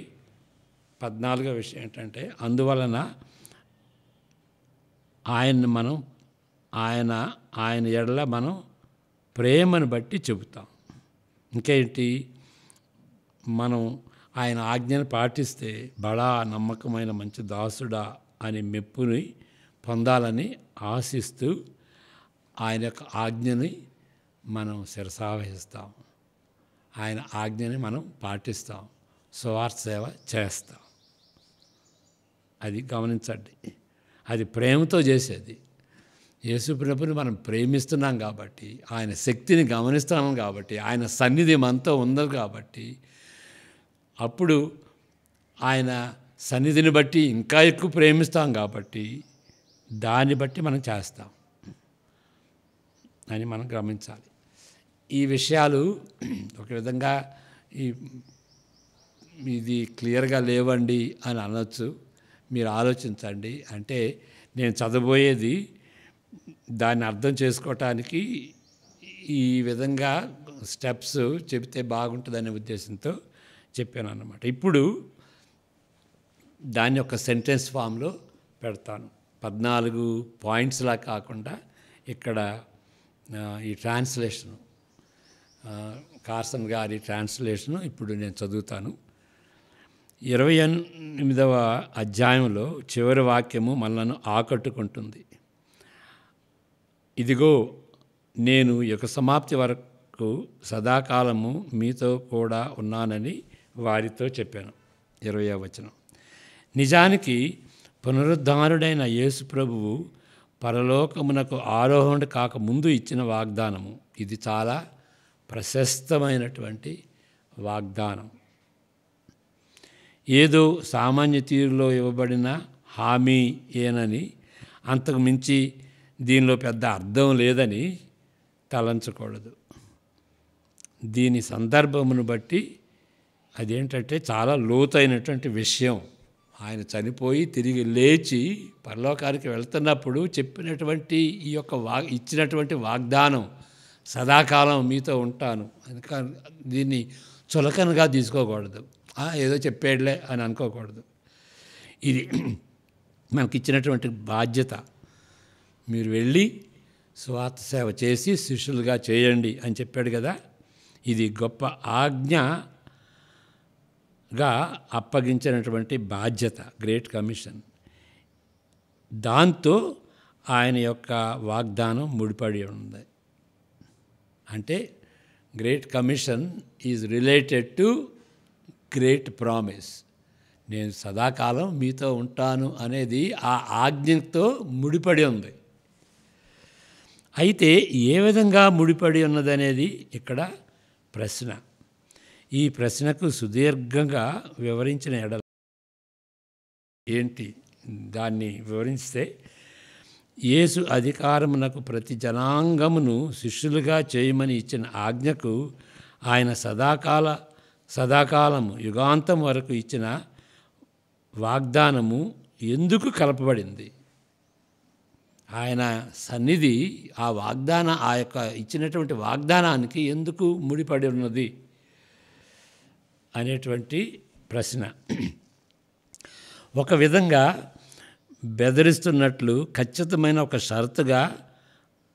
14వ విషయం ఏంటంటే, అందువలన ఆయన్ని మనం ఆయన ఎడల మనం ప్రేమను బట్టి చెబుతాం. ఇంకేంటి? మనం ఆయన ఆజ్ఞను పాటిస్తే బడా నమ్మకమైన మంచి దాసుడా అనే మెప్పుని పొందాలని ఆశిస్తూ ఆయన యొక్క ఆజ్ఞని మనం శిరసావహిస్తాం. ఆయన ఆజ్ఞని మనం పాటిస్తాం, సువార్త సేవ చేస్తాం. అది గమనించండి. అది ప్రేమతో చేసేది. యేసు ప్రభుని మనం ప్రేమిస్తున్నాం కాబట్టి, ఆయన శక్తిని గమనిస్తున్నాం కాబట్టి, ఆయన సన్నిధి మనతో ఉంది కాబట్టి, అప్పుడు ఆయన సన్నిధిని బట్టి ఇంకా ఎక్కువ ప్రేమిస్తాం కాబట్టి దాన్ని బట్టి మనం చేస్తాం అని మనం గమనించాలి. ఈ విషయాలు ఒక విధంగా ఇది క్లియర్గా లేవండి అని అనొచ్చు. మీరు ఆలోచించండి. అంటే నేను చదవబోయేది దాన్ని అర్థం చేసుకోవటానికి ఈ విధంగా స్టెప్స్ చెబితే బాగుంటుందనే ఉద్దేశంతో చెప్పాను అన్నమాట. ఇప్పుడు దాన్ని ఒక సెంటెన్స్ ఫామ్లో పెడతాను. 14 పాయింట్స్లా కాకుండా ఇక్కడ ఈ ట్రాన్స్లేషను కార్సన్ గారి ట్రాన్స్లేషను ఇప్పుడు నేను చదువుతాను. 28వ అధ్యాయంలో చివరి వాక్యము మనలను ఆకట్టుకుంటుంది. ఇదిగో నేను యుగ సమాప్తి వరకు సదాకాలము మీతో కూడా ఉన్నానని వారితో చెప్పాను. 20వ వచనం. నిజానికి పునరుద్ధానుడైన యేసు ప్రభువు పరలోకమునకు ఆరోహణ కాకముందు ఇచ్చిన వాగ్దానము. ఇది చాలా ప్రశస్తమైనటువంటి వాగ్దానం. ఏదో సామాన్య తీరులో ఇవ్వబడిన హామీ ఏనని, అంతకు మించి దీనిలో పెద్ద అర్థం లేదని తలంచకూడదు. దీని సందర్భమును బట్టి అదేంటంటే చాలా లోతైనటువంటి విషయం. ఆయన చనిపోయి తిరిగి లేచి పరలోకానికి వెళ్తున్నప్పుడు చెప్పినటువంటి ఈ యొక్క ఇచ్చినటువంటి వాగ్దానం, సదాకాలం మీతో ఉంటాను. దీన్ని చులకనగా తీసుకోకూడదు. ఏదో చెప్పేడులే అని అనుకోకూడదు. ఇది మనకిచ్చినటువంటి బాధ్యత. మీరు వెళ్ళి స్వార్థ సేవ చేసి శిష్యులుగా చేయండి అని చెప్పాడు కదా. ఇది గొప్ప ఆజ్ఞగా అప్పగించినటువంటి బాధ్యత, గ్రేట్ కమిషన్. దాంతో ఆయన యొక్క వాగ్దానం ముడిపడి ఉంది. అంటే great commission is related to great promise. నేను సదాకాలం మీతో ఉంటాను అనేది ఆ ఆజ్ఞతో ముడిపడి ఉంది. అయితే ఏ విధంగా ముడిపడి ఉన్నదనేది ఇక్కడ ప్రశ్న. ఈ ప్రశ్నకు సుదీర్ఘంగా వివరించిన ఎడల ఏంటి దాన్ని వివరిస్తే, యేసు అధికారమునకు ప్రతి జనాంగమును శిష్యులుగా చేయమని ఇచ్చిన ఆజ్ఞకు ఆయన సదాకాలము యుగాంతం వరకు ఇచ్చిన వాగ్దానము ఎందుకు కలపబడింది? ఆయన సన్నిధి ఆ యొక్క ఇచ్చినటువంటి వాగ్దానానికి ఎందుకు ముడిపడి ఉన్నది అనేటువంటి ప్రశ్న. ఒక విధంగా బెదిరిస్తున్నట్లు ఖచ్చితమైన ఒక షరతుగా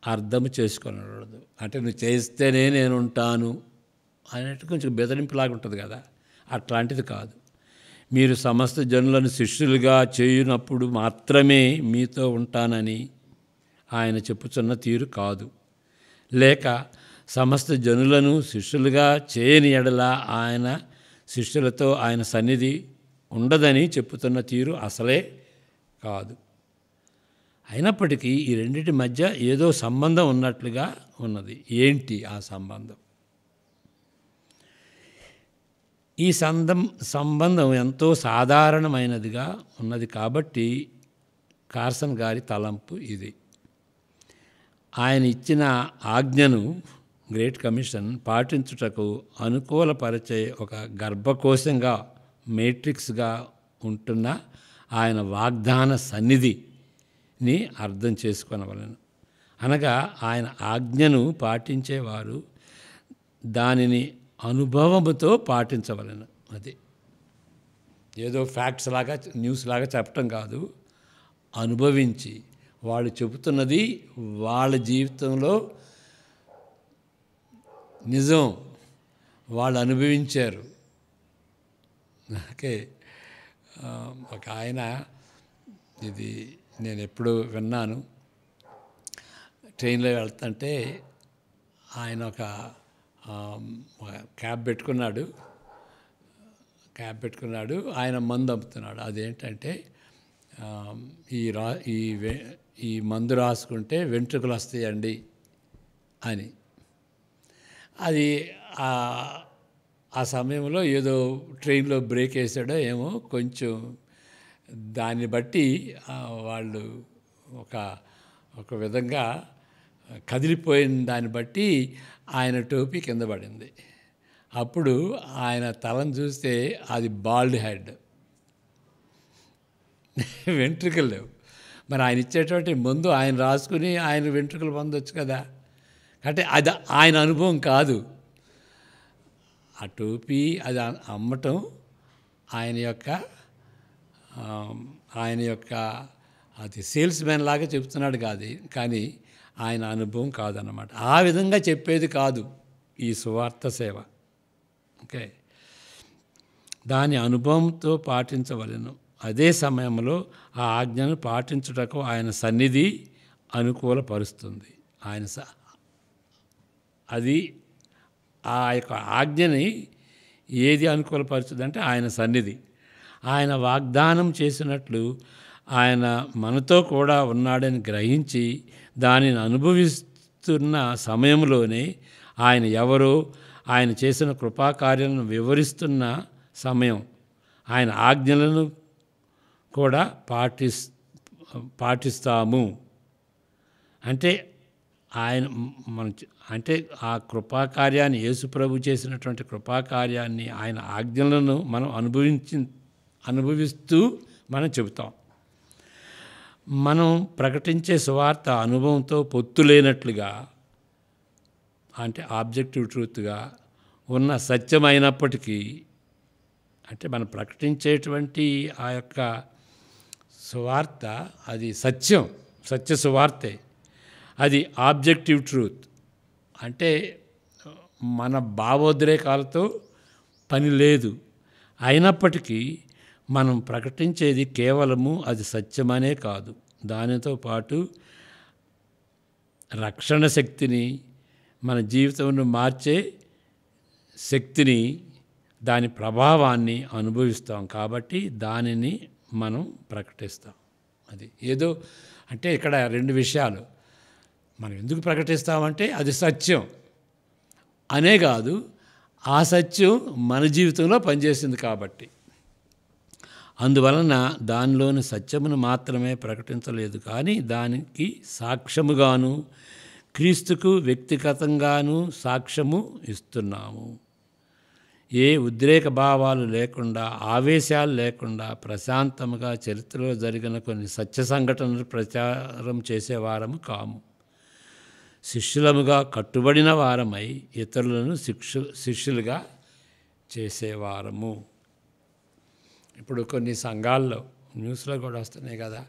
అర్థం చేసుకునకూడదు. అంటే నువ్వు చేస్తేనే నేను ఉంటాను అనేట్టు కొంచెం బెదిరింపులాగా ఉంటుంది కదా, అట్లాంటిది కాదు. మీరు సమస్త జనులను శిష్యులుగా చేయునప్పుడు మాత్రమే మీతో ఉంటానని ఆయన చెప్పుచున్న తీరు కాదు. లేక సమస్త జనులను శిష్యులుగా చేయని ఎడల ఆయన శిష్యులతో ఆయన సన్నిధి ఉండదని చెప్పుతున్న తీరు అసలే కాదు. అయినప్పటికీ ఈ రెండింటి మధ్య ఏదో సంబంధం ఉన్నట్లుగా ఉన్నది. ఏంటి ఆ సంబంధం? ఈ సంబంధం ఎంతో సాధారణమైనదిగా ఉన్నది కాబట్టి కార్సన్ గారి తలంపు ఇది. ఆయన ఇచ్చిన ఆజ్ఞను, గ్రేట్ కమిషన్, పాటించుటకు అనుకూలపరిచే ఒక గర్భకోశంగా, మేట్రిక్స్గా ఉంటున్న ఆయన వాగ్దాన సన్నిధిని అర్థం చేసుకొనవలెను. అనగా ఆయన ఆజ్ఞను పాటించేవారు దానిని అనుభవముతో పాటించవలెను. అది ఏదో ఫ్యాక్ట్స్ లాగా, న్యూస్ లాగా చెప్పటం కాదు, అనుభవించి వాళ్ళు చెబుతున్నది వాళ్ళ జీవితంలో నిజం, వాళ్ళు అనుభవించారు. ఓకే. ఒక ఆయన, ఇది నేను ఎప్పుడు విన్నాను, ట్రైన్లో వెళ్తుంటే ఆయన ఒక క్యాబ్ పెట్టుకున్నాడు. ఆయన మందు అమ్ముతున్నాడు. అదేంటంటే ఈ మందు రాసుకుంటే వెంట్రుకలు వస్తాయండి అని. అది ఆ సమయంలో ఏదో ట్రైన్లో బ్రేక్ వేసాడో ఏమో, కొంచెం దాన్ని బట్టి వాళ్ళు ఒక విధంగా కదిలిపోయిన దాన్ని బట్టి ఆయన టోపీ కింద పడింది. అప్పుడు ఆయన తలను చూస్తే అది బాల్డ్ హెడ్, వెంట్రుకలు లేవు. మరి ఆయన ఇచ్చేటువంటి మందు ఆయన రాసుకుని ఆయన వెంట్రుకలు పొందొచ్చు కదా. అంటే అది ఆయన అనుభవం కాదు. ఆ టోపీ అది అమ్మటం ఆయన యొక్క అది సేల్స్ మ్యాన్ లాగా చెప్తున్నాడు కాదు, కానీ ఆయన అనుభవం కాదన్నమాట. ఆ విధంగా చెప్పేది కాదు ఈ సువార్త సేవ. ఓకే, దాని అనుభవంతో పాటించవలెను. అదే సమయంలో ఆ ఆజ్ఞను పాటించుటకు ఆయన సన్నిధి అనుకూలపరుస్తుంది. అది ఆ యొక్క ఆజ్ఞని ఏది అనుకూలపరుస్తుంది అంటే ఆయన సన్నిధి. ఆయన వాగ్దానం చేసినట్లు ఆయన మనతో కూడా ఉన్నాడని గ్రహించి దానిని అనుభవిస్తున్న సమయంలోనే ఆయన ఎవరో, ఆయన చేసిన కృపాకార్యాలను వివరిస్తున్న సమయం, ఆయన ఆజ్ఞలను కూడా పాటిస్తాము. అంటే ఆయన అంటే ఆ కృపాకార్యాన్ని, యేసుప్రభు చేసినటువంటి కృపాకార్యాన్ని, ఆయన ఆజ్ఞలను మనం అనుభవిస్తూ మనం చెబుతాం. మనం ప్రకటించే సువార్త అనుభవంతో పొత్తు లేనట్లుగా, అంటే ఆబ్జెక్టివ్ ట్రూత్గా ఉన్న సత్యమైనప్పటికీ, అంటే మనం ప్రకటించేటువంటి ఆ యొక్క సువార్త అది సత్య సువార్తే. అది ఆబ్జెక్టివ్ ట్రూత్, అంటే మన భావోద్రేకాలతో పని లేదు. అయినప్పటికీ మనం ప్రకటించేది కేవలము అది సత్యమనే కాదు, దానితో పాటు రక్షణ శక్తిని, మన జీవితంను మార్చే శక్తిని, దాని ప్రభావాన్ని అనుభవిస్తాం. కాబట్టి దానిని మనం ప్రకటిస్తాం. అది ఏదో అంటే ఇక్కడ రెండు విషయాలు. మనం ఎందుకు ప్రకటిస్తామంటే అది సత్యం అనే కాదు, ఆ సత్యం మన జీవితంలో పనిచేసింది కాబట్టి. అందువలన దానిలోని సత్యమును మాత్రమే ప్రకటించలేదు, కానీ దానికి సాక్ష్యముగాను, క్రీస్తుకు వ్యక్తిగతంగాను సాక్ష్యము ఇస్తున్నాము. ఏ ఉద్రేక భావాలు లేకుండా, ఆవేశాలు లేకుండా ప్రశాంతముగా చరిత్రలో జరిగిన కొన్ని సత్య సంఘటనలు ప్రచారం చేసేవారము కాము. శిష్యులముగా కట్టుబడిన వారమై ఇతరులను శిష్యులుగా చేసేవారము. ఇప్పుడు కొన్ని సంఘాల్లో న్యూస్లో కూడా వస్తున్నాయి కదా,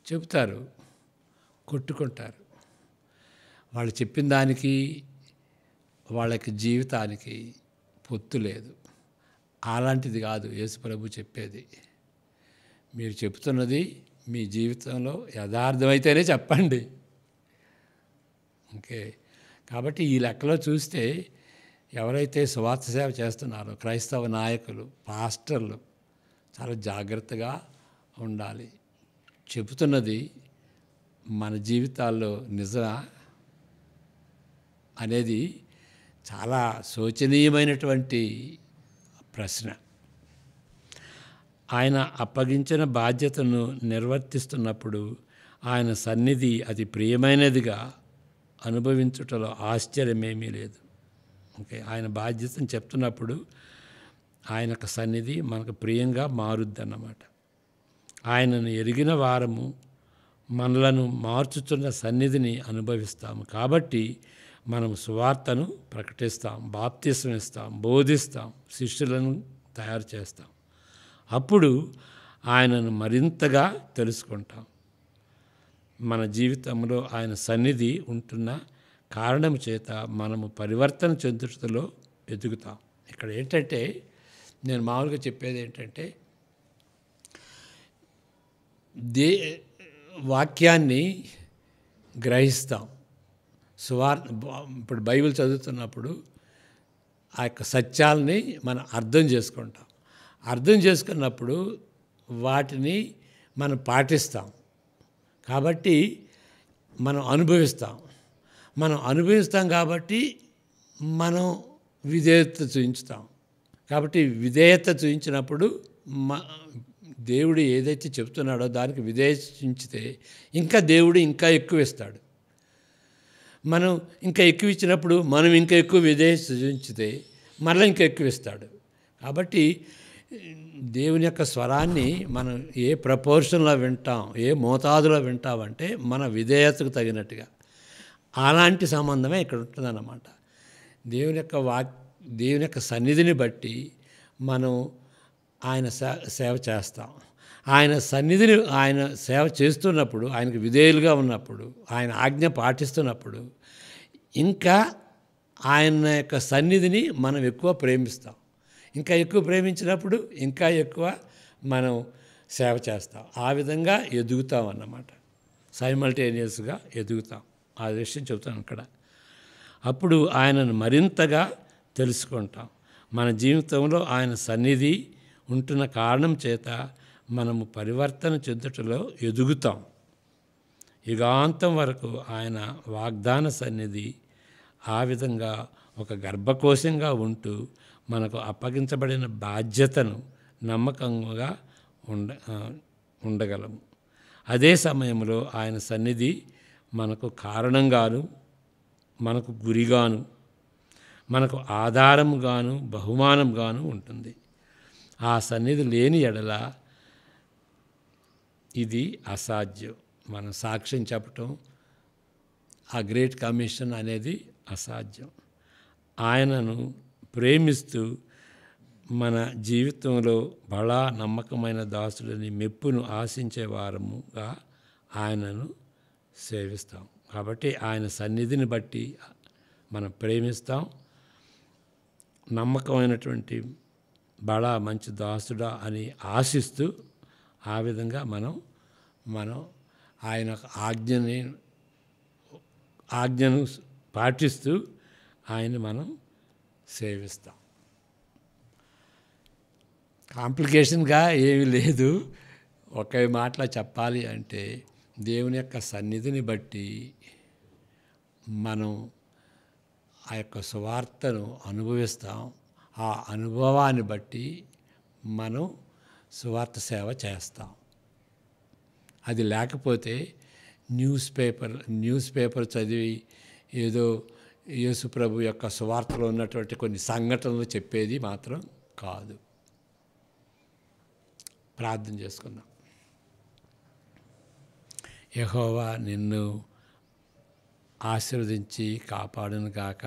చెబుతారు, కొట్టుకుంటారు. వాళ్ళు చెప్పిన దానికి వాళ్ళకి జీవితానికి పొత్తు లేదు. అలాంటిది కాదు యేసుప్రభు చెప్పేది. మీరు చెప్తున్నది మీ జీవితంలో యథార్థమైతేనే చెప్పండి. ఓకే, కాబట్టి ఈ లెక్కలో చూస్తే ఎవరైతే సువార్త సేవ చేస్తున్నారో క్రైస్తవ నాయకులు, పాస్టర్లు చాలా జాగ్రత్తగా ఉండాలి. చెబుతున్నది మన జీవితాల్లో నిజమా అనేది చాలా శోచనీయమైనటువంటి ప్రశ్న. ఆయన అప్పగించిన బాధ్యతను నిర్వర్తిస్తున్నప్పుడు ఆయన సన్నిధి అతి ప్రియమైనదిగా అనుభవించుటలో ఆశ్చర్యమేమీ లేదు. ఓకే, ఆయన బాధ్యతను చెప్తున్నప్పుడు ఆయన సన్నిధి మనకు ప్రియంగా మారుద్దన్నమాట. ఆయనను ఎరిగిన వారము మనలను మార్చుతున్న సన్నిధిని అనుభవిస్తాము. కాబట్టి మనం సువార్తను ప్రకటిస్తాం, బాప్తిసం ఇస్తాం, బోధిస్తాం, శిష్యులను తయారు చేస్తాం. అప్పుడు ఆయనను మరింతగా తెలుసుకుంటాం. మన జీవితంలో ఆయన సన్నిధి ఉంటున్న కారణం చేత మనము పరివర్తన చెందుటలో ఎదుగుతాం. ఇక్కడ ఏంటంటే నేను మామూలుగా చెప్పేది ఏంటంటే, వాక్యాన్ని గ్రహిస్తాం. ఇప్పుడు బైబిల్ చదువుతున్నప్పుడు ఆ యొక్క సత్యాలని మనం అర్థం చేసుకుంటాం. అర్థం చేసుకున్నప్పుడు వాటిని మనం పాటిస్తాం. కాబట్టి మనం అనుభవిస్తాం కాబట్టి మనం విధేయత చూపించుతాం. కాబట్టి విధేయత చూపించినప్పుడు దేవుడు ఏదైతే చెప్తున్నాడో దానికి విధేయించితే ఇంకా దేవుడు ఇంకా ఎక్కువ ఇస్తాడు. మనం ఇంకా ఎక్కువ ఇచ్చినప్పుడు మనం ఇంకా ఎక్కువ విధేయత చూపించితే మరలా ఇంకా ఎక్కువ ఇస్తాడు. కాబట్టి దేవుని యొక్క స్వరాన్ని మనం ఏ ప్రపోర్షన్లో వింటాం, ఏ మోతాదులో వింటామంటే మన విధేయతకు తగినట్టుగా. అలాంటి సంబంధమే ఇక్కడ ఉంటుందన్నమాట. దేవుని యొక్క సన్నిధిని బట్టి మనం ఆయన సేవ చేస్తాం. ఆయన సన్నిధిని, ఆయన సేవ చేస్తున్నప్పుడు, ఆయనకు విధేయులుగా ఉన్నప్పుడు, ఆయన ఆజ్ఞ పాటిస్తున్నప్పుడు ఇంకా ఆయన యొక్క సన్నిధిని మనం ఎక్కువ ప్రేమిస్తాం. ఇంకా ఎక్కువ ప్రేమించినప్పుడు ఇంకా ఎక్కువ మనం సేవ చేస్తాం. ఆ విధంగా ఎదుగుతాం అన్నమాట. సైమల్టేనియస్గా ఎదుగుతాం. ఆ విషయం చెబుతాను అక్కడ. అప్పుడు ఆయనను మరింతగా తెలుసుకుంటాం. మన జీవితంలో ఆయన సన్నిధి ఉంటున్న కారణం చేత మనము పరివర్తన చెందుటలో ఎదుగుతాం. యుగాంతం వరకు ఆయన వాగ్దాన సన్నిధి ఆ విధంగా ఒక గర్భకోశంగా ఉంటూ మనకు అప్పగించబడిన బాధ్యతను నమ్మకంగా ఉండగలము. అదే సమయంలో ఆయన సన్నిధి మనకు కారణంగాను, మనకు గురిగాను, మనకు ఆధారంగాను, బహుమానంగాను ఉంటుంది. ఆ సన్నిధి లేని ఎడల ఇది అసాధ్యం. మనం సాక్ష్యం చెప్పటం, ఆ గ్రేట్ కమిషన్ అనేది అసాధ్యం. ఆయనను ప్రేమిస్తూ మన జీవితంలో బలా నమ్మకమైన దాసులని మెప్పును ఆశించే వారముగా ఆయనను సేవిస్తాం. కాబట్టి ఆయన సన్నిధిని బట్టి మనం ప్రేమిస్తాం. నమ్మకమైనటువంటి బడా మంచి దాసుడా అని ఆశిస్తూ ఆ విధంగా మనం ఆయన ఆజ్ఞను పాటిస్తూ ఆయన మనం సేవిస్తాం. కాంప్లికేషన్గా ఏమీ లేదు. ఒకే మాటలో చెప్పాలి అంటే దేవుని యొక్క సన్నిధిని బట్టి మనం ఆ యొక్క సువార్తను అనుభవిస్తాం. ఆ అనుభవాన్ని బట్టి మనం సువార్త సేవ చేస్తాం. అది లేకపోతే న్యూస్ పేపర్ చదివి ఏదో యేసు ప్రభు యొక్క సువార్తలో ఉన్నటువంటి కొన్ని సంఘటనలు చెప్పేది మాత్రం కాదు. ప్రార్థన చేసుకుందాం. యెహోవా నిన్ను ఆశీర్వదించి కాపాడును గాక.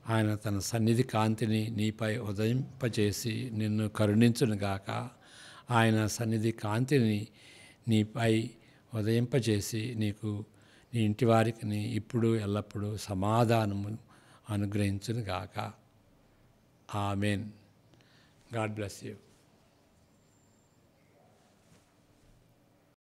ఆయన తన సన్నిధి కాంతిని నీపై ఉదయింపచేసి నిన్ను కరుణించును గాక. ఆయన సన్నిధి కాంతిని నీపై ఉదయింపచేసి నీకు, నీ ఇంటి వారికి ఇప్పుడు ఎల్లప్పుడూ సమాధానము అనుగ్రహించును గాక. ఆమేన్. God bless you.